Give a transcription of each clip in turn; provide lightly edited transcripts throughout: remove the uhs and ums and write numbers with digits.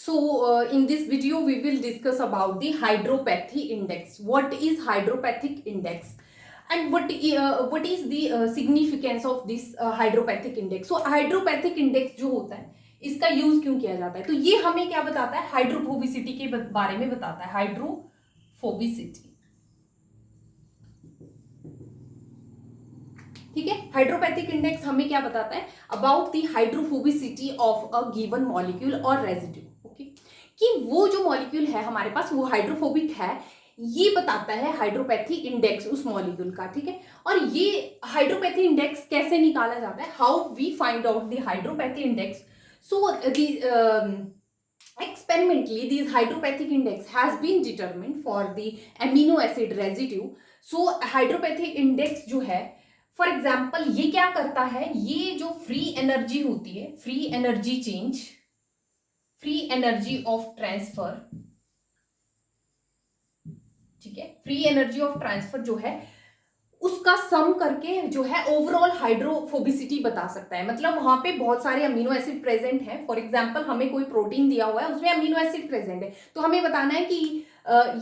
In this video, we will discuss about the hydropathy index. What is hydropathic index, and what is the significance of this hydropathic index? So, hydropathic index जो होता है, इसका use क्यों किया जाता है? तो ये हमें क्या बताता है? हाइड्रोफोबिसिटी के बारे में बताता है। हाइड्रोफोबिसिटी, ठीक है। हाइड्रोपैथिक इंडेक्स हमें क्या बताता है? About the hydrophobicity of a given molecule और रेजिड्यू। ओके, कि वो जो मॉलिक्यूल है हमारे पास वो हाइड्रोफोबिक है, ये बताता है हाइड्रोपैथी इंडेक्स उस मॉलिक्यूल का, ठीक है। और ये हाइड्रोपैथी इंडेक्स कैसे निकाला जाता है? How we find out the hydropathy index? So experimentally this hydropathic index has been determined for the amino acid residue. So hydropathic index जो है, फॉर एग्जाम्पल ये क्या करता है? ये जो फ्री एनर्जी होती है, free energy change, free energy of transfer, ठीक है, फ्री एनर्जी ऑफ ट्रांसफर जो है उसका सम करके जो है ओवरऑल हाइड्रोफोबिसिटी बता सकता है। मतलब वहां पे बहुत सारे अमीनो एसिड प्रेजेंट हैं। फॉर एग्जांपल हमें कोई प्रोटीन दिया हुआ है, उसमें अमीनो एसिड प्रेजेंट है, तो हमें बताना है कि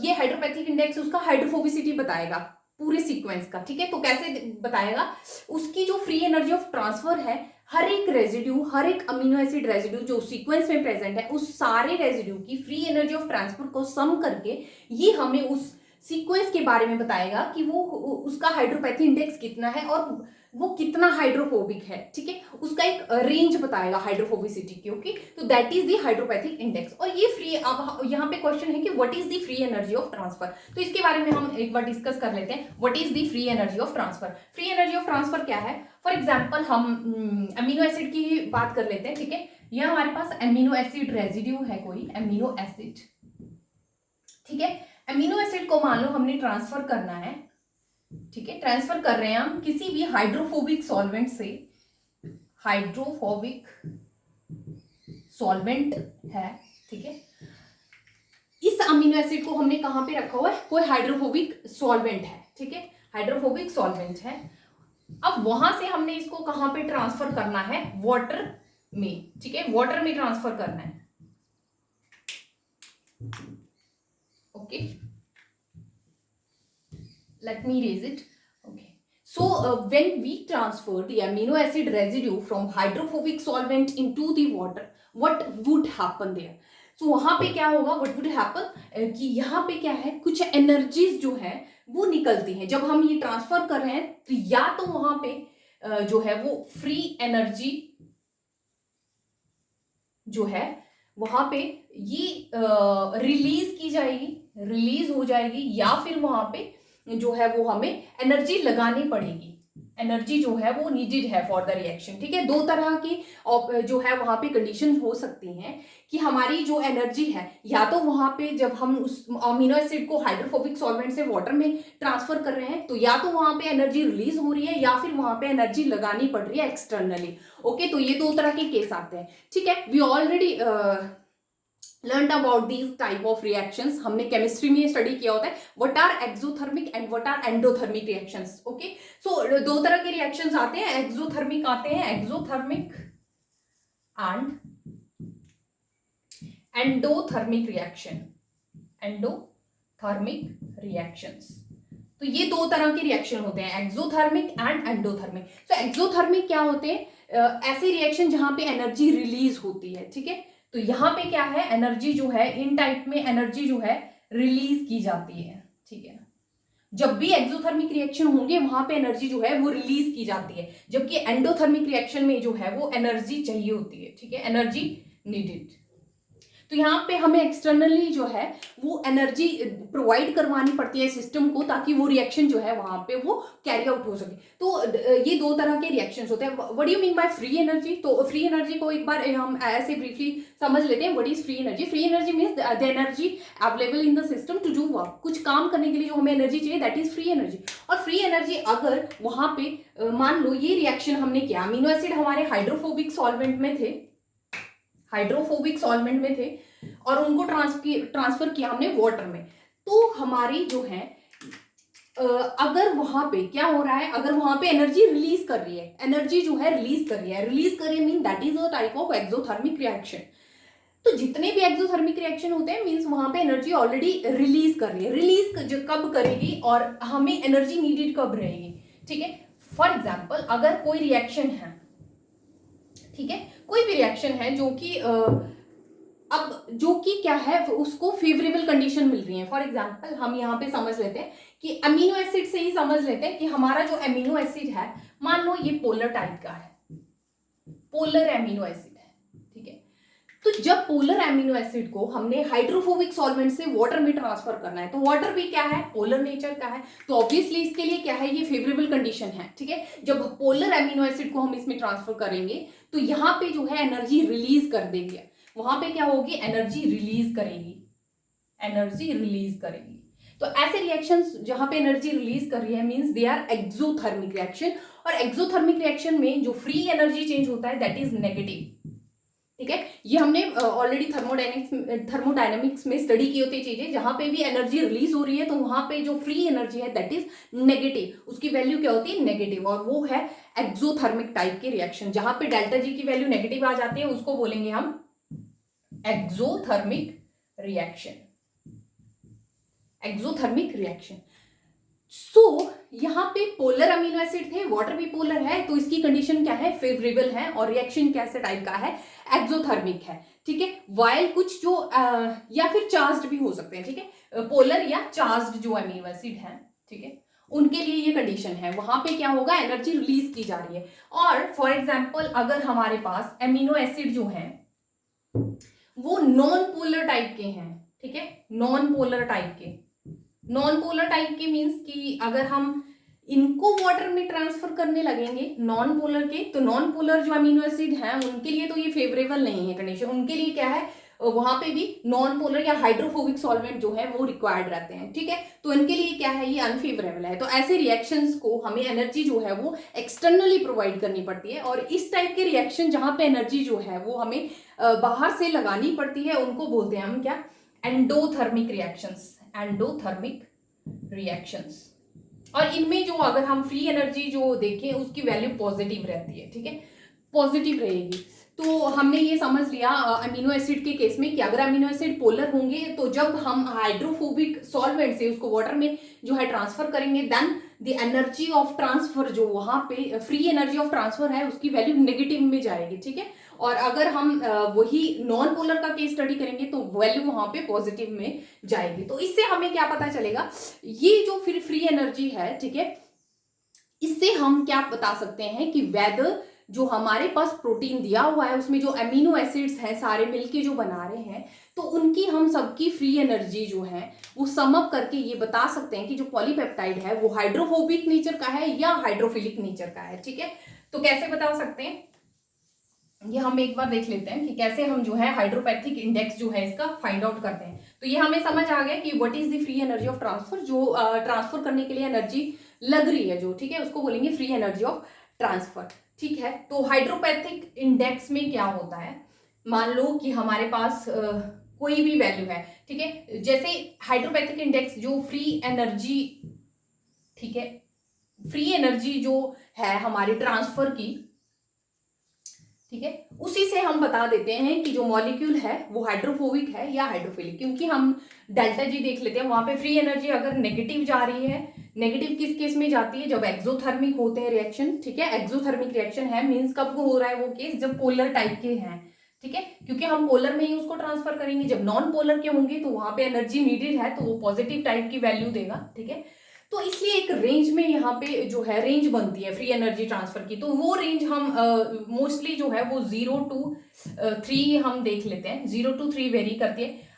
ये हाइड्रोपैथिक इंडेक्स उसका हाइड्रोफोबिसिटी बताएगा पूरे सीक्वेंस का, ठीक है। तो कैसे बताएगा? उसकी जो फ्री एनर्जी ऑफ ट्रांसफर है, हर एक रेजिड्यू, हर एक अमीनो एसिड रेजिड्यू जो सीक्वेंस में प्रेजेंट है, उस सारे रेजिड्यू की फ्री एनर्जी ऑफ ट्रांसफर को सम करके ये हमें उस सीक्वेंस के बारे में बताएगा कि वो उसका हाइड्रोपैथी इंडेक्स कितना है और वो कितना हाइड्रोफोबिक है, ठीक है। उसका एक रेंज बताएगा हाइड्रोफोबिसिटी की। ओके, तो that is the hydropathic index. और ये फ्री, अब यहाँ पे क्वेश्चन है कि what is the free energy of transfer. तो इसके बारे में हम एक बार डिस्कस कर लेते हैं। What is the free energy of transfer? Free energy of transfer क्या है? फॉर एग्जाम्पल हम अमीनो एसिड की बात कर लेते हैं, ठीक है। यह हमारे पास अमीनो एसिड रेजिड्यू है, कोई अमीनो एसिड, ठीक है। अमीनो एसिड को मान लो हमने ट्रांसफर करना है, ठीक है। ट्रांसफर कर रहे हैं हम किसी भी हाइड्रोफोबिक सॉल्वेंट से, हाइड्रोफोबिक सॉल्वेंट है, ठीक है। इस अमीनो एसिड को हमने कहां पे रखा हुआ है? कोई हाइड्रोफोबिक सॉल्वेंट है, ठीक है, हाइड्रोफोबिक सॉल्वेंट है। अब वहां से हमने इसको कहां पे ट्रांसफर करना है? वाटर में, ठीक है, वाटर में ट्रांसफर करना है। Okay, let me erase it. Okay, so when we transfer the amino acid residue from hydrophobic solvent into the water, what would happen there? So वहां पे क्या होगा? what would happen? कि यहाँ पे क्या है, कुछ एनर्जीज जो है वो निकलती हैं जब हम ये ट्रांसफर कर रहे हैं। तो या तो वहां पे जो है वो फ्री एनर्जी जो है वहां पे ये रिलीज की जाएगी, रिलीज हो जाएगी, या फिर वहां पे जो है वो हमें एनर्जी लगानी पड़ेगी। एनर्जी जो है वो नीडेड है फॉर द रिएक्शन, ठीक है। दो तरह की जो है वहां पे कंडीशन हो सकती हैं कि हमारी जो एनर्जी है, या तो वहां पे जब हम उस अमीनो एसिड को हाइड्रोफोबिक सॉल्वेंट से वाटर में ट्रांसफर कर रहे हैं, तो या तो वहां पे एनर्जी रिलीज हो रही है या फिर वहां पे एनर्जी लगानी पड़ रही है एक्सटर्नली। ओके, तो ये दो तरह के केस आते हैं, ठीक है। We already learned about these type of reactions, हमने केमिस्ट्री में स्टडी किया होता है। what are exothermic and what are endothermic reactions? okay, so दो तरह के रिएक्शंस आते हैं, एक्सोथर्मिक आते हैं, exothermic and endothermic reaction, endothermic reactions. तो ये दो तरह के रिएक्शन होते हैं, एक्सोथर्मिक एंड एंडोथर्मिक। तो एक्सोथर्मिक क्या होते हैं? ऐसे रिएक्शन जहां पे एनर्जी रिलीज होती है, ठीक है। तो यहाँ पे क्या है? एनर्जी जो है, इन टाइप में एनर्जी जो है रिलीज की जाती है, ठीक है। जब भी एक्सोथर्मिक रिएक्शन होंगे वहां पे एनर्जी जो है वो रिलीज की जाती है, जबकि एंडोथर्मिक रिएक्शन में जो है वो एनर्जी चाहिए होती है, ठीक है, एनर्जी नीडेड। तो यहाँ पे हमें एक्सटर्नली जो है वो एनर्जी प्रोवाइड करवानी पड़ती है सिस्टम को, ताकि वो रिएक्शन जो है वहां पे वो कैरी आउट हो सके। तो ये दो तरह के रिएक्शंस होते हैं। What do you mean by free energy? तो फ्री एनर्जी को एक बार हम ऐसे ब्रीफली समझ लेते हैं। What is free energy? Free energy means the energy available in the system to do work. कुछ काम करने के लिए जो हमें एनर्जी चाहिए, दैट इज फ्री एनर्जी। और फ्री एनर्जी अगर वहां पे मान लो ये रिएक्शन हमने किया, अमीनो एसिड हमारे हाइड्रोफोबिक सॉल्वेंट में थे, हाइड्रोफोबिक सॉल्वेंट में थे, और उनको ट्रांसफर किया हमने वाटर में, तो हमारी जो है अगर वहां पे क्या हो रहा है, अगर वहां पे एनर्जी रिलीज कर रही है, एनर्जी जो है रिलीज कर रही है, mean that is a type of exothermic reaction. तो जितने भी एक्सोथर्मिक रिएक्शन होते हैं मींस वहां पे एनर्जी ऑलरेडी रिलीज कर रही है। रिलीज कब करेगी और हमें एनर्जी नीडेड कब रहेगी, ठीक है। फॉर एग्जाम्पल अगर कोई रिएक्शन है, ठीक है, कोई भी रिएक्शन है जो कि अब जो कि क्या है उसको फेवरेबल कंडीशन मिल रही है। फॉर एग्जाम्पल हम यहाँ पे समझ लेते हैं कि अमीनो एसिड से ही समझ लेते हैं कि हमारा जो अमीनो एसिड है, मान लो ये पोलर टाइप का है, पोलर अमीनो एसिड है, ठीक है। तो जब पोलर अमीनो एसिड को हमने हाइड्रोफोबिक सॉल्वेंट से वाटर में ट्रांसफर करना है, तो वाटर भी क्या है, पोलर नेचर का है, तो ऑब्वियसली इसके लिए क्या है, ये फेवरेबल कंडीशन है, ठीक है। जब पोलर अमीनो एसिड को हम इसमें ट्रांसफर करेंगे तो यहाँ पे जो है एनर्जी रिलीज कर देगी, वहां पे क्या होगी, एनर्जी रिलीज करेगी, एनर्जी रिलीज करेगी। तो ऐसे रिएक्शंस जहां पे एनर्जी रिलीज कर रही है means they are exothermic reaction. और एक्सोथर्मिक रिएक्शन में जो फ्री एनर्जी चेंज होता है दैट इज नेगेटिव, ठीक है। ये हमने ऑलरेडी थर्मोडायनेमिक्स में स्टडी की होती चीजें, जहां पे भी एनर्जी रिलीज हो रही है तो वहां पे जो फ्री एनर्जी है दैट इज नेगेटिव, उसकी वैल्यू क्या होती है, नेगेटिव, और वो है एक्सोथर्मिक टाइप के रिएक्शन। जहां पे डेल्टा जी की वैल्यू नेगेटिव आ जाती है उसको बोलेंगे हम एक्सोथर्मिक रिएक्शन, एक्सोथर्मिक रिएक्शन। सो यहाँ पे पोलर अमीनो एसिड थे, वाटर भी पोलर है, तो इसकी कंडीशन क्या है, फेवरेबल है, और रिएक्शन कैसे टाइप का है, एक्सोथर्मिक है, ठीक है। वाइल कुछ जो या फिर चार्ज्ड भी हो सकते हैं, ठीक है, पोलर या चार्ज्ड जो अमीनो एसिड है, ठीक है, उनके लिए ये कंडीशन है, वहां पे क्या होगा, एनर्जी रिलीज की जा रही है। और फॉर एग्जाम्पल अगर हमारे पास अमीनो एसिड जो है वो नॉन पोलर टाइप के हैं, ठीक है, नॉन पोलर टाइप के, नॉन पोलर टाइप के मींस कि अगर हम इनको वाटर में ट्रांसफर करने लगेंगे नॉन पोलर के, तो नॉन पोलर जो अमीनो एसिड हैं उनके लिए तो ये फेवरेबल नहीं है कंडीशन, उनके लिए क्या है, वहां पे भी नॉन पोलर या हाइड्रोफोबिक सॉल्वेंट जो है वो रिक्वायर्ड रहते हैं, ठीक है, तो इनके लिए क्या है, ये अनफेवरेबल है। तो ऐसे रिएक्शंस को हमें एनर्जी जो है वो एक्सटर्नली प्रोवाइड करनी पड़ती है, और इस टाइप के रिएक्शन जहां पे एनर्जी जो है वो हमें बाहर से लगानी पड़ती है उनको बोलते हैं हम क्या, एंडोथर्मिक रिएक्शंस, एंडोथर्मिक रिएक्शंस। और इनमें जो अगर हम फ्री एनर्जी जो देखें उसकी वैल्यू पॉजिटिव रहती है, ठीक है, पॉजिटिव रहेगी। तो हमने ये समझ लिया अमीनो एसिड के केस में कि अगर अमीनो एसिड पोलर होंगे तो जब हम हाइड्रोफोबिक सॉल्वेंट से उसको वाटर में जो है ट्रांसफर करेंगे then the energy of transfer जो वहां पे फ्री एनर्जी ऑफ ट्रांसफर है उसकी वैल्यू नेगेटिव में जाएगी, ठीक है। और अगर हम वही नॉन पोलर का केस स्टडी करेंगे तो वैल्यू वहां पे पॉजिटिव में जाएगी। तो इससे हमें क्या पता चलेगा, ये जो फिर फ्री एनर्जी है, ठीक है, इससे हम क्या बता सकते हैं कि वेदर जो हमारे पास प्रोटीन दिया हुआ है उसमें जो अमीनो एसिड्स हैं सारे मिलके जो बना रहे हैं, तो उनकी हम सबकी फ्री एनर्जी जो है वो सम अप करके ये बता सकते हैं कि जो पॉलीपेप्टाइड है वो हाइड्रोफोबिक नेचर का है या हाइड्रोफिलिक नेचर का है, ठीक है। तो कैसे बता सकते हैं, ये हम एक बार देख लेते हैं कि कैसे हम जो है हाइड्रोपैथिक इंडेक्स जो है इसका फाइंड आउट करते हैं। तो ये हमें समझ आ गया कि what is the free energy of transfer, जो ट्रांसफर करने के लिए एनर्जी लग रही है जो, ठीक है, उसको बोलेंगे फ्री एनर्जी ऑफ ट्रांसफर, ठीक है। तो हाइड्रोपैथिक इंडेक्स में क्या होता है, मान लो कि हमारे पास कोई भी वैल्यू है, ठीक है, जैसे हाइड्रोपैथिक इंडेक्स जो फ्री एनर्जी, ठीक है, फ्री एनर्जी जो है हमारी ट्रांसफर की, ठीक है, उसी से हम बता देते हैं कि जो मॉलिक्यूल है वो हाइड्रोफोबिक है या हाइड्रोफिलिक, क्योंकि हम डेल्टा जी देख लेते हैं वहां पे फ्री एनर्जी अगर नेगेटिव जा रही है, नेगेटिव किस केस में जाती है, जब एक्सोथर्मिक होते हैं रिएक्शन, ठीक है, एक्सोथर्मिक रिएक्शन है मींस कब हो रहा है वो केस, जब पोलर टाइप के हैं, ठीक है, क्योंकि हम पोलर में ही उसको ट्रांसफर करेंगे। जब नॉन पोलर के होंगे तो वहां पे एनर्जी नीडेड है तो वो पॉजिटिव टाइप की वैल्यू देगा, ठीक है। तो इसलिए एक रेंज में यहाँ पे जो है रेंज बनती है फ्री एनर्जी ट्रांसफर की, तो वो रेंज हम मोस्टली जो है वो 0 to 3 हम देख लेते हैं, 0 to 3 वेरी करती है,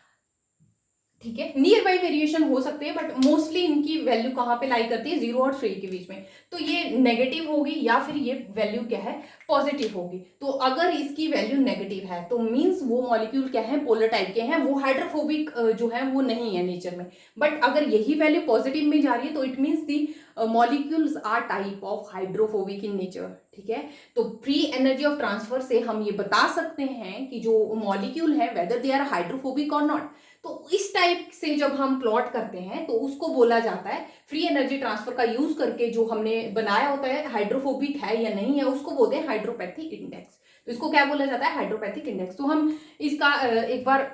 ठीक है, नियर बाई वेरिएशन हो सकते हैं बट मोस्टली इनकी वैल्यू कहाँ पे लाई करती है, 0 और 3 के बीच में। तो ये नेगेटिव होगी या फिर ये वैल्यू क्या है, पॉजिटिव होगी। तो अगर इसकी वैल्यू नेगेटिव है तो मींस वो मॉलिक्यूल क्या है, पोलर टाइप के हैं, वो हाइड्रोफोबिक जो है वो नहीं है नेचर में। बट अगर यही वैल्यू पॉजिटिव में जा रही है तो it means the molecules are type of hydrophobic in nature, ठीक है। तो फ्री एनर्जी ऑफ ट्रांसफर से हम ये बता सकते हैं कि जो मॉलिक्यूल है वेदर दे आर हाइड्रोफोबिक और नॉट। तो इस टाइप से जब हम प्लॉट करते हैं तो उसको बोला जाता है फ्री एनर्जी ट्रांसफर का यूज करके जो हमने बनाया होता है हाइड्रोफोबिक है या नहीं है उसको बोलते हैं हाइड्रोपैथिक इंडेक्स। तो इसको क्या बोला जाता है, हाइड्रोपैथिक इंडेक्स। तो हम इसका एक बार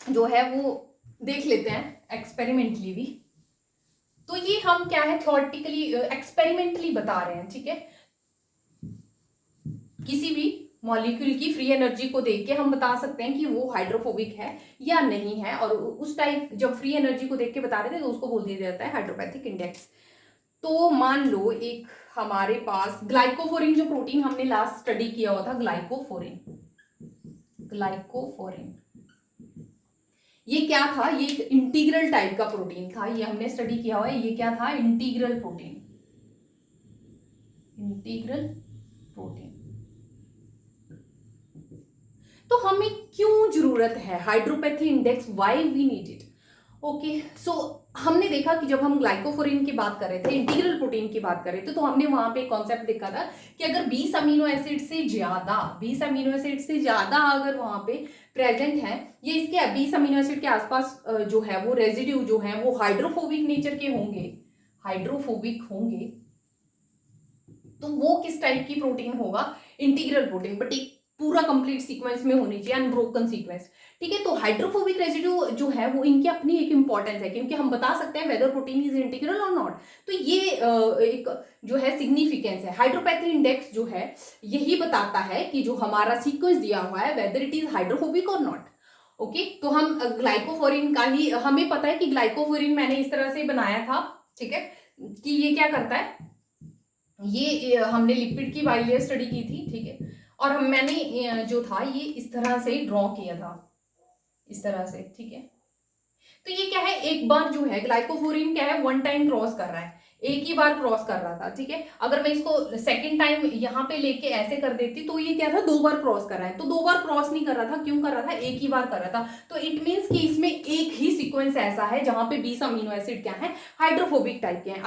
जो है वो देख लेते हैं एक्सपेरिमेंटली भी। तो ये हम क्या है, थ्योरेटिकली एक्सपेरिमेंटली बता रहे हैं, ठीक है। किसी भी मॉलिक्यूल की फ्री एनर्जी को देख के हम बता सकते हैं कि वो हाइड्रोफोबिक है या नहीं है, और उस टाइप जब फ्री एनर्जी को देख के बता रहे थे तो उसको बोल दिया जाता है हाइड्रोपैथिक इंडेक्स। तो मान लो एक हमारे पास ग्लाइकोफोरिन, जो प्रोटीन हमने लास्ट स्टडी किया हुआ था, ग्लाइकोफोरिन, ग्लाइकोफोरिन ये क्या था, ये एक इंटीग्रल टाइप का प्रोटीन था, ये हमने स्टडी किया हुआ है। ये क्या था, इंटीग्रल प्रोटीन, इंटीग्रल प्रोटीन। तो हमें क्यों जरूरत है hydropathy index, why we need it. Okay, so हमने देखा कि जब हम ग्लाइकोफोरिन की बात कर रहे थे, इंटीग्रल प्रोटीन की बात कर रहे थे, तो हमने वहां पे कॉन्सेप्ट देखा था कि अगर 20 अमीनो एसिड से ज्यादा, 20 अमीनो एसिड से ज्यादा अगर वहां पे प्रेजेंट है, ये इसके 20 अमीनो एसिड के आसपास जो है वो रेजिड्यू जो है वो हाइड्रोफोबिक नेचर के होंगे, हाइड्रोफोबिक होंगे, तो वो किस टाइप की प्रोटीन होगा, इंटीग्रल प्रोटीन, बट एक पूरा कंप्लीट सीक्वेंस में होनी चाहिए, अनब्रोकन सीक्वेंस, ठीक है। तो हाइड्रोफोबिक रेजिड्यू जो है वो इनकी अपनी एक इंपॉर्टेंस है, क्योंकि हम बता सकते हैं वेदर प्रोटीन इज इंटीग्रल और नॉट। तो ये एक जो है सिग्निफिकेंस है। हाइड्रोपैथी इंडेक्स जो है यही बताता है कि जो हमारा सीक्वेंस दिया हुआ है वेदर इट इज हाइड्रोफोबिक और नॉट। ओके, तो हम ग्लाइकोफोरिन का ही हमें पता है कि ग्लाइकोफोरिन मैंने इस तरह से बनाया था, ठीक है, कि ये क्या करता है, ये हमने लिपिड की बाइलेयर स्टडी की थी, ठीक है, और मैंने जो था ये इस तरह से ड्रॉ किया था, इस तरह से, ठीक है। तो ये क्या है, एक बार जो है ग्लाइकोफोरिन क्या है, वन टाइम क्रॉस कर रहा है, एक ही बार क्रॉस कर रहा था, ठीक है। अगर मैं इसको सेकंड टाइम यहाँ पे लेके ऐसे कर देती तो ये क्या था, दो बार क्रॉस कर रहा है। तो दो बार क्रॉस नहीं कर रहा था, क्यों कर रहा था, एक ही बार कर रहा था। तो इट मीन्स कि इसमें एक ही सीक्वेंस ऐसा है जहां पे 20 अमीनो एसिड क्या है, हाइड्रोफोबिक टाइप के हैं।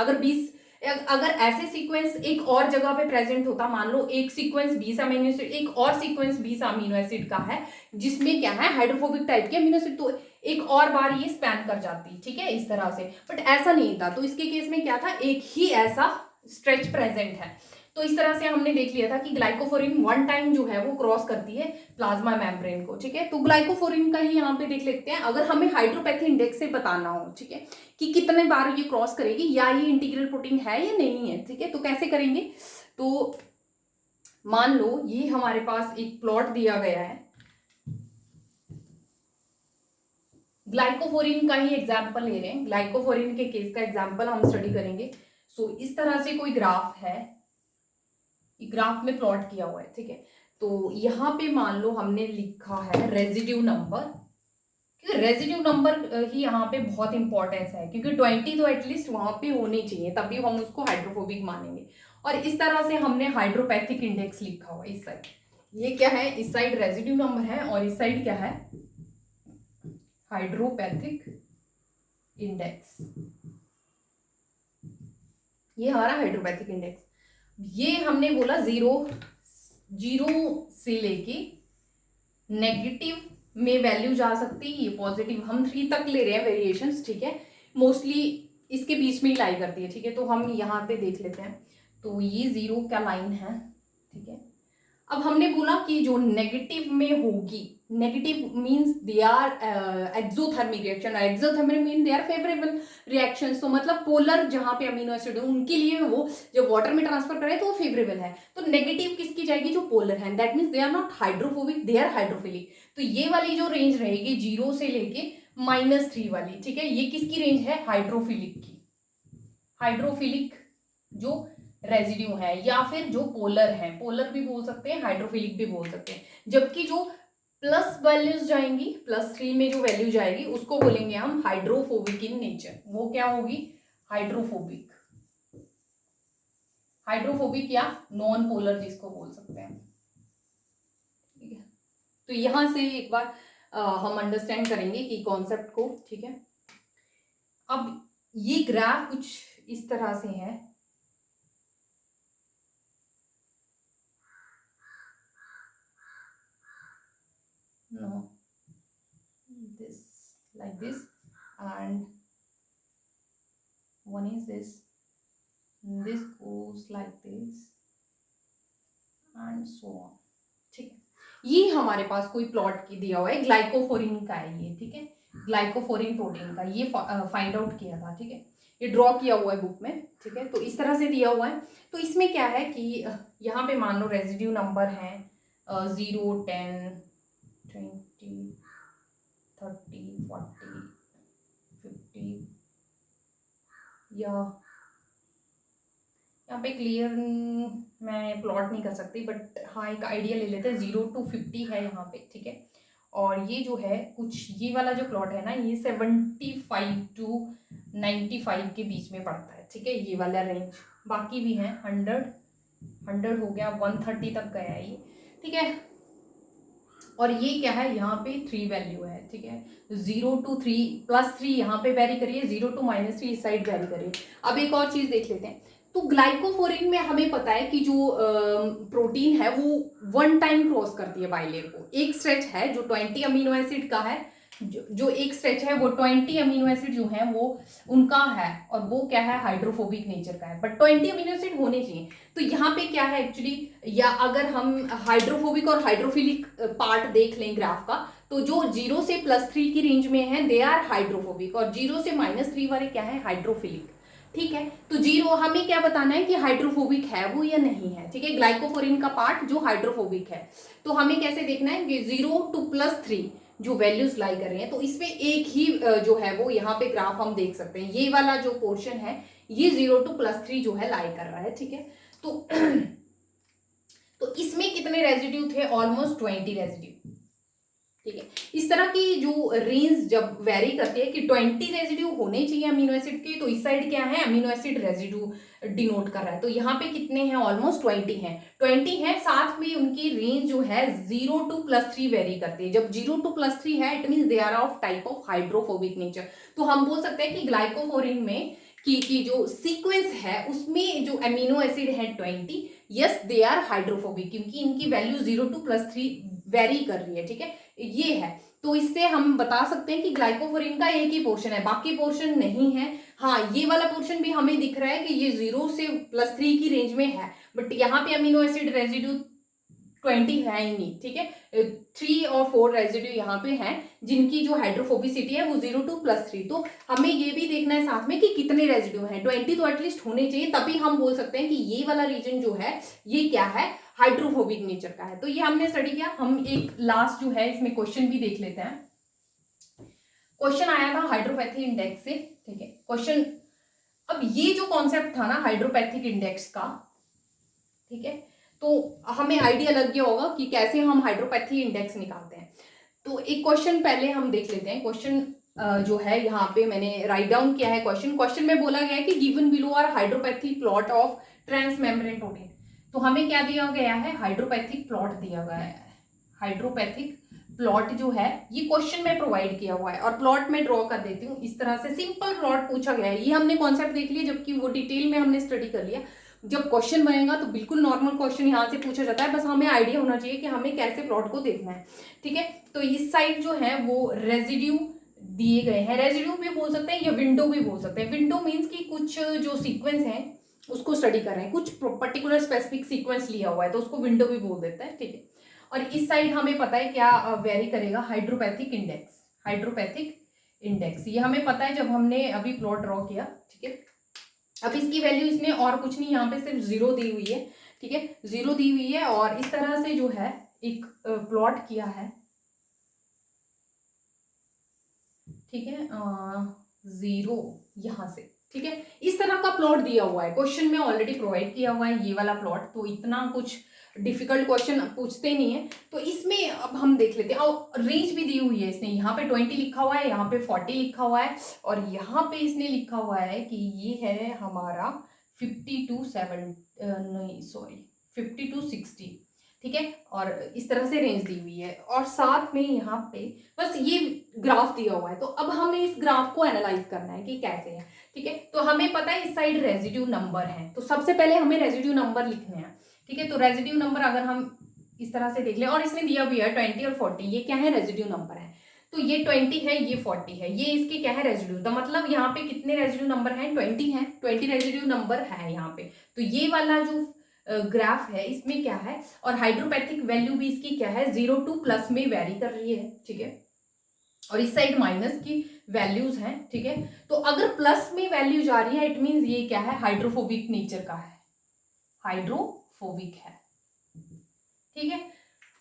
अगर ऐसे सीक्वेंस एक और जगह पे प्रेजेंट होता, मान लो एक सीक्वेंस 20 अमीनो एसिड, एक और सीक्वेंस 20 अमीनो एसिड का है जिसमें क्या है, हाइड्रोफोबिक टाइप के अमीनो एसिड, तो एक और बार ये स्पैन कर जाती, ठीक है, इस तरह से। बट ऐसा नहीं था, तो इसके केस में क्या था, एक ही ऐसा स्ट्रेच प्रेजेंट है। तो इस तरह से हमने देख लिया था कि ग्लाइकोफोरिन वन टाइम जो है वो क्रॉस करती है प्लाज्मा मेम्ब्रेन को, ठीक है। तो ग्लाइकोफोरिन का ही यहाँ पे देख लेते हैं, अगर हमें हाइड्रोपैथी इंडेक्स से बताना हो, ठीक है, कि कितने बार ये क्रॉस करेगी, या ये इंटीग्रल प्रोटीन है या नहीं है, ठीक है, तो कैसे करेंगे। तो मान लो ये हमारे पास एक प्लॉट दिया गया है, ग्लाइकोफोरिन का ही एग्जाम्पल ले रहे हैं, ग्लाइकोफोरिन के केस का एग्जाम्पल हम स्टडी करेंगे। सो इस तरह से कोई ग्राफ है, ग्राफ में प्लॉट किया हुआ है, ठीक है। तो यहाँ पे मान लो हमने लिखा है रेजिड्यू नंबर, क्योंकि रेजिड्यू नंबर ही यहाँ पे बहुत इंपॉर्टेंस है, क्योंकि 20 तो एटलीस्ट वहां पे होनी चाहिए, तभी हम उसको हाइड्रोफोबिक मानेंगे। और इस तरह से हमने हाइड्रोपैथिक इंडेक्स लिखा हुआ इस साइड, ये क्या है, इस साइड रेजिड्यू नंबर है और इस साइड क्या है, हाइड्रोपैथिक इंडेक्स। ये हमारा हाइड्रोपैथिक इंडेक्स, ये हमने बोला जीरो, जीरो से लेके नेगेटिव में वैल्यू जा सकती है, ये पॉजिटिव, हम 3 तक ले रहे हैं वेरिएशंस, ठीक है, मोस्टली इसके बीच में ही लाई करती है, ठीक है। तो हम यहाँ पे देख लेते हैं, तो ये 0 का लाइन है, ठीक है। अब हमने बोला कि जो नेगेटिव में होगी, negative means they are exothermic reaction, और exothermic mean they are favourable reactions. तो मतलब पोलर जहां पे अमीनो एसिड है उनके लिए वो जब वाटर में ट्रांसफर करे तो वो फेवरेबल है। तो नेगेटिव किसकी जाएगी, जो पोलर है, that means they are not hydrophobic, they are hydrophilic. तो ये वाली जो रेंज रहेगी 0 से लेके -3 वाली, ठीक है, ये किसकी रेंज है, हाइड्रोफिलिक की, हाइड्रोफिलिक जो रेजिड्यू है, या फिर जो पोलर है, पोलर भी बोल सकते हैं, हाइड्रोफिलिक भी बोल सकते हैं। जबकि जो प्लस वैल्यूज जाएंगी, +3 में जो वैल्यू जाएगी उसको बोलेंगे हम हाइड्रोफोबिक इन नेचर, वो क्या होगी, हाइड्रोफोबिक, हाइड्रोफोबिक या नॉन पोलर जिसको बोल सकते हैं, ठीक है। तो यहां से एक बार हम अंडरस्टैंड करेंगे कि कॉन्सेप्ट को, ठीक है। अब ये ग्राफ कुछ इस तरह से है, no, this like this, and one is this goes like this and so on, ठीक है। ये हमारे पास कोई प्लॉट की दिया हुआ है, ग्लाइकोफोरिन का है ये, ठीक है, ग्लाइकोफोरिन प्रोटीन का, ये फाइंड आउट किया था, ठीक है, ये ड्रॉ किया हुआ है बुक में, ठीक है। तो इस तरह से दिया हुआ है। तो इसमें क्या है कि यहाँ पे मान लो रेजिड्यू नंबर है 0, 10, 20, 30, 40, 50, या यहाँ पे क्लियर मैं प्लॉट नहीं कर सकती, बट हाँ एक आइडिया ले लेते हैं। 0 to 50 है यहाँ पे, ठीक है। और ये जो है कुछ, ये वाला जो प्लॉट है ना, ये 75 to 95 के बीच में पड़ता है, ठीक है, ये वाला रेंज। बाकी भी है 100 हो गया, 130 तक गया है ये, ठीक है। और ये क्या है, यहाँ पे 3 वैल्यू है, ठीक है। 0 to 3 +3 यहाँ पे वेरी करिए, 0 to -3 इस साइड वेरी करिए। अब एक और चीज देख लेते हैं। तो ग्लाइकोफोरिन में हमें पता है कि जो प्रोटीन है वो 1 टाइम क्रॉस करती है बाइलेयर को। एक स्ट्रेच है जो 20 अमीनो एसिड का है, जो एक स्ट्रेच है वो 20 अमीनो एसिड जो है वो उनका है, और वो क्या है, हाइड्रोफोबिक नेचर का है, बट 20 अमीनो एसिड होने चाहिए। तो यहाँ पे क्या है एक्चुअली, या अगर हम हाइड्रोफोबिक और हाइड्रोफिलिक पार्ट देख लें ग्राफ का, तो जो 0 से +3 की रेंज में है दे आर हाइड्रोफोबिक, और 0 से -3 वाले क्या है, हाइड्रोफिलिक, ठीक है। तो 0 हमें क्या बताना है कि हाइड्रोफोबिक है वो या नहीं है, ठीक है, ग्लाइकोफोरिन का पार्ट जो हाइड्रोफोबिक है। तो हमें कैसे देखना है कि 0 to +3 जो वैल्यूज लाई कर रहे हैं, तो इसमें एक ही जो है वो यहाँ पे ग्राफ हम देख सकते हैं, ये वाला जो पोर्शन है ये 0 to +3 जो है लाई कर रहा है, ठीक है। तो तो इसमें कितने रेजिड्यू थे, ऑलमोस्ट 20 रेजिड्यू, ठीक है। इस तरह की जो रेंज जब वेरी करती है कि 20 रेजिड्यू होने चाहिए अमीनो एसिड के, तो इस साइड क्या है, अमीनो एसिड रेजिड्यू डिनोट कर रहा है। तो यहाँ पे कितने हैं, ऑलमोस्ट 20 हैं, 20 हैं। साथ में उनकी रेंज जो है 0 to +3 वेरी करती है। जब 0 to +3 है it mean they are of type of hydrophobic nature. तो हम बोल सकते हैं कि ग्लाइकोफोरिन में की जो सीक्वेंस है उसमें जो अमीनो एसिड है 20, यस दे आर हाइड्रोफोबिक, क्योंकि इनकी वैल्यू 0 to +3 वेरी कर रही है, ठीक है, ये है। तो इससे हम बता सकते हैं कि ग्लाइकोफोरिन का एक ही पोर्शन है, बाकी पोर्शन नहीं है। हाँ ये वाला पोर्शन भी हमें दिख रहा है कि ये 0 से +3 की रेंज में है, बट यहाँ पे अमीनो एसिड रेजिड्यू 20 है ही नहीं, ठीक है। 3 और 4 रेजिड्यू यहाँ पे हैं जिनकी जो हाइड्रोफोबिसिटी है वो 0 to +3। तो हमें ये भी देखना है साथ में कि कितने रेजिड्यू हैं, 20 तो एटलीस्ट होने चाहिए, तभी हम बोल सकते हैं कि ये वाला रीजन जो है ये क्या है, हाइड्रोफोबिक नेचर का है। तो ये हमने स्टडी किया। हम एक लास्ट जो है इसमें क्वेश्चन भी देख लेते हैं। क्वेश्चन आया था हाइड्रोपैथी इंडेक्स से, ठीक है क्वेश्चन। अब ये जो कॉन्सेप्ट था ना हाइड्रोपैथिक इंडेक्स का, ठीक है, तो हमें आइडिया लग गया होगा कि कैसे हम हाइड्रोपैथी इंडेक्स निकालते हैं। तो एक क्वेश्चन पहले हम देख लेते हैं। क्वेश्चन जो है यहाँ पे मैंने राइट डाउन किया है। क्वेश्चन में बोला गया है कि given below are hydropathy plot of transmembrane protein. तो हमें क्या दिया गया है, हाइड्रोपैथिक प्लॉट दिया गया है। हाइड्रोपैथिक प्लॉट जो है ये क्वेश्चन में प्रोवाइड किया हुआ है, और प्लॉट में ड्रॉ कर देती हूँ। इस तरह से सिंपल प्लॉट पूछा गया है। ये हमने कॉन्सेप्ट देख लिया, जबकि वो डिटेल में हमने स्टडी कर लिया। जब क्वेश्चन बनेगा तो बिल्कुल नॉर्मल क्वेश्चन यहाँ से पूछा जाता है, बस हमें आइडिया होना चाहिए कि हमें कैसे प्लॉट को देखना है, ठीक है। तो इस साइड जो है वो रेजिड्यू दिए गए हैं, रेजिड्यू भी बोल सकते हैं या विंडो भी बोल सकते हैं। विंडो मीन्स कि कुछ जो सीक्वेंस है उसको स्टडी कर रहे हैं, कुछ पर्टिकुलर स्पेसिफिक सीक्वेंस लिया हुआ है तो उसको विंडो भी बोल देता है, ठीक है। और इस साइड हमें पता है क्या वेरी करेगा, हाइड्रोपैथिक इंडेक्स। हाइड्रोपैथिक इंडेक्स ये हमें पता है जब हमने अभी प्लॉट ड्रॉ किया, ठीक है। अब इसकी वैल्यू इसने और कुछ नहीं, यहाँ पे सिर्फ 0 दी हुई है, ठीक है, 0 दी हुई है। और इस तरह से जो है एक प्लॉट किया है, ठीक है, 0 यहाँ से, ठीक है, इस तरह का प्लॉट दिया हुआ है, क्वेश्चन में ऑलरेडी प्रोवाइड किया हुआ है ये वाला प्लॉट। तो इतना कुछ डिफिकल्ट क्वेश्चन पूछते नहीं है। तो इसमें अब हम देख लेते हैं, और रेंज भी दी हुई है इसने, यहाँ पे 20 लिखा हुआ है, यहाँ पे 40 लिखा हुआ है, और यहाँ पे इसने लिखा हुआ है कि ये है हमारा 50 to 60, ठीक है। और इस तरह से रेंज दी हुई है, और साथ में यहाँ पे बस ये ग्राफ दिया हुआ है। तो अब हमें इस ग्राफ को एनालाइज करना है कि कैसे है, ठीक है। तो हमें पता है इस साइड रेजिड्यू नंबर है, तो सबसे पहले हमें रेजिड्यू नंबर लिखने हैं, ठीक है। तो रेजिड्यू नंबर अगर हम इस तरह से देख लें, और इसमें दिया भी है 20 और 40, ये क्या है, रेजिड्यू नंबर है। तो ये 20 है, ये 40 है, ये इसके क्या है, रेजिड्यू। तो मतलब यहाँ पे कितने रेजिड्यू नंबर हैं, 20 हैं, 20 रेजिड्यू नंबर है यहाँ पे। तो ये वाला जो ग्राफ है इसमें क्या है, और हाइड्रोपैथिक वैल्यू भी इसकी क्या है 0 to प्लस में वेरी कर रही है, ठीक है, और इस साइड माइनस की वैल्यूज हैं, ठीक है। तो अगर प्लस में वैल्यू जा रही है इट मींस ये क्या है, हाइड्रोफोबिक नेचर का है, हाइड्रोफोबिक है, ठीक है।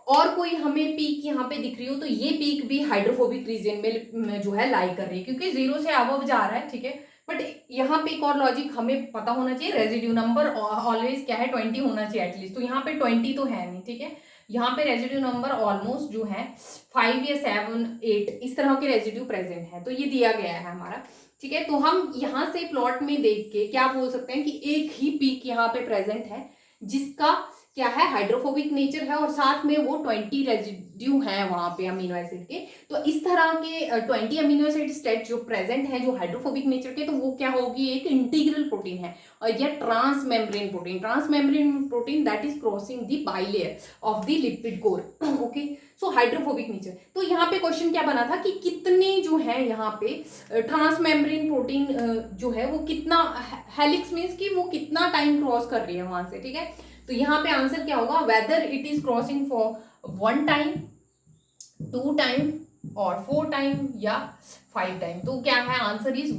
और कोई हमें पीक यहाँ पे दिख रही हो तो ये पीक भी हाइड्रोफोबिक रीजन में जो है लाई कर रही है, क्योंकि 0 से अबव जा रहा है, ठीक है। बट यहाँ पे एक और लॉजिक हमें पता होना चाहिए, रेजिड्यू नंबर ऑलवेज क्या है 20 होना चाहिए एटलीस्ट, तो यहाँ पे 20 तो है नहीं, ठीक है। यहाँ पे रेजिड्यू नंबर ऑलमोस्ट जो है 5 या 7 8 इस तरह के रेजिड्यू प्रेजेंट है, तो ये दिया गया है हमारा, ठीक है। तो हम यहाँ से प्लॉट में देख के क्या बोल सकते हैं कि एक ही पीक यहाँ पे प्रेजेंट है जिसका क्या है, हाइड्रोफोबिक नेचर है, और साथ में वो 20 रेजिड्यू है वहां पे अमीनो एसिड के। तो इस तरह के 20 अमीनो एसिड स्टेट जो प्रेजेंट है जो हाइड्रोफोबिक नेचर के, तो वो क्या होगी, एक इंटीग्रल प्रोटीन है, और यह transmembrane protein that is crossing the bilayer of the lipid core, okay. So hydrophobic nature, तो यहाँ पे क्वेश्चन क्या बना था कि कितने जो है यहाँ पे ट्रांस मेम्ब्रेन प्रोटीन जो है वो कितना, हेलिक्स मीन्स कि वो कितना टाइम क्रॉस कर रही है वहां से, ठीक है। तो यहाँ पे आंसर क्या होगा, whether it is crossing for 1 time 2 time और 4 टाइम या 5 टाइम, तो क्या है answer is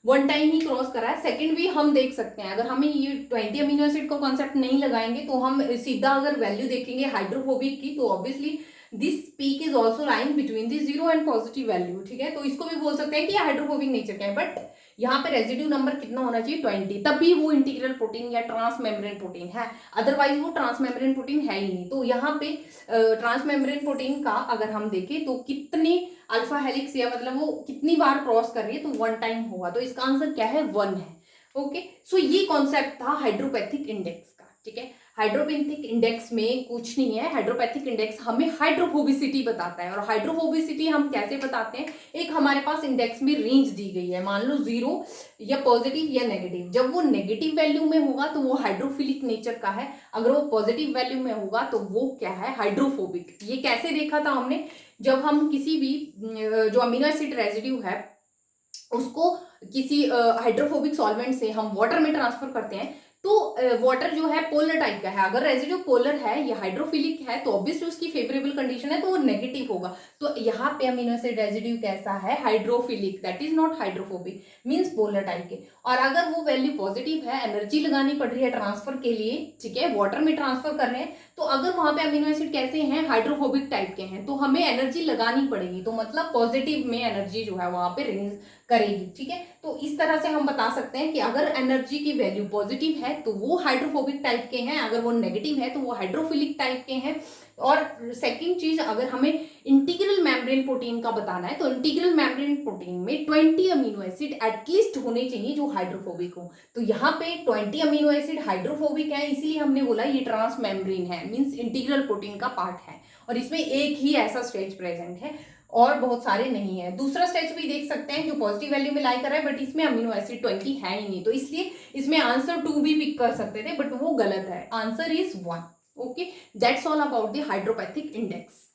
1 time he cross करा है। सेकंड भी हम देख सकते हैं, अगर हमें ये 20 अमीनो एसिड का कॉन्सेप्ट नहीं लगाएंगे तो हम सीधा अगर वैल्यू देखेंगे हाइड्रोफोबिक की, तो obviously this peak is also lying between the 0 and positive value, ठीक है। तो इसको भी बोल सकते हैं कि हाइड्रोफोबिक नेचर का है, बट यहाँ पे रेजिड्यू नंबर कितना होना चाहिए 20, तभी वो इंटीग्रल प्रोटीन या ट्रांस मेम्ब्रेन प्रोटीन है, अदरवाइज वो ट्रांस मेम्ब्रेन प्रोटीन है ही नहीं। तो यहाँ पे ट्रांस मेम्ब्रेन प्रोटीन का अगर हम देखें तो कितने अल्फा हेलिक्स या मतलब वो कितनी बार क्रॉस कर रही है, तो 1 टाइम होगा, तो इसका आंसर क्या है 1 है, ओके। सो ये कॉन्सेप्ट था हाइड्रोपैथिक इंडेक्स का, ठीक है। हाइड्रोपैथिक इंडेक्स में कुछ नहीं है, हाइड्रोपैथिक इंडेक्स हमें हाइड्रोफोबिसिटी बताता है, और हाइड्रोफोबिसिटी हम कैसे बताते हैं, एक हमारे पास इंडेक्स में रेंज दी गई है, मान लो 0 या पॉजिटिव या नेगेटिव, जब वो नेगेटिव वैल्यू में होगा तो वो हाइड्रोफिलिक नेचर का है, अगर वो पॉजिटिव वैल्यू में होगा तो वो क्या है, हाइड्रोफोबिक। ये कैसे देखा था हमने, जब हम किसी भी जो अमीनो एसिड रेजिड्यू है उसको किसी हाइड्रोफोबिक सॉल्वेंट से हम वाटर में ट्रांसफर करते हैं, तो वाटर जो है पोलर टाइप का है, अगर रेजिड्यू पोलर है या हाइड्रोफिलिक है तो ऑब्वियसली उसकी फेवरेबल कंडीशन है तो वो नेगेटिव होगा। तो यहाँ पे अमीनो एसिड रेजिड्यू कैसा है, hydrophilic, that is not hydrophobic, means polar type के। और अगर वो वैल्यू पॉजिटिव है, एनर्जी लगानी पड़ रही है ट्रांसफर के लिए, ठीक है, वाटर में ट्रांसफर कर रहे हैं, तो अगर वहां पे अमीनो एसिड कैसे हैं, हाइड्रोफोबिक टाइप के हैं, तो हमें एनर्जी लगानी पड़ेगी, तो मतलब पॉजिटिव में एनर्जी जो है वहां पे रेंज करेगी, ठीक है। तो इस तरह से हम बता सकते हैं कि अगर एनर्जी की वैल्यू पॉजिटिव है तो वो हाइड्रोफोबिक टाइप के हैं, अगर वो नेगेटिव है तो वो हाइड्रोफिलिक टाइप के हैं। और सेकंड चीज, अगर हमें इंटीग्रल मेम्ब्रेन प्रोटीन का बताना है तो इंटीग्रल मेम्ब्रेन प्रोटीन में 20 अमीनो एसिड एटलीस्ट होने चाहिए जो हाइड्रोफोबिक हो। तो यहाँ पे 20 अमीनो एसिड हाइड्रोफोबिक है, इसीलिए हमने बोला ये ट्रांस मेम्ब्रेन है, मींस इंटीग्रल प्रोटीन का पार्ट है, और इसमें एक ही ऐसा स्टेज प्रेजेंट है और बहुत सारे नहीं है। दूसरा स्टेज भी देख सकते हैं जो पॉजिटिव वैल्यू में लाई कर रहा है, बट इसमें अमीनो एसिड 20 है ही नहीं, तो इसलिए इसमें आंसर 2 भी पिक कर सकते थे, बट वो गलत है, answer is 1, okay. That's all about the hydropathic index.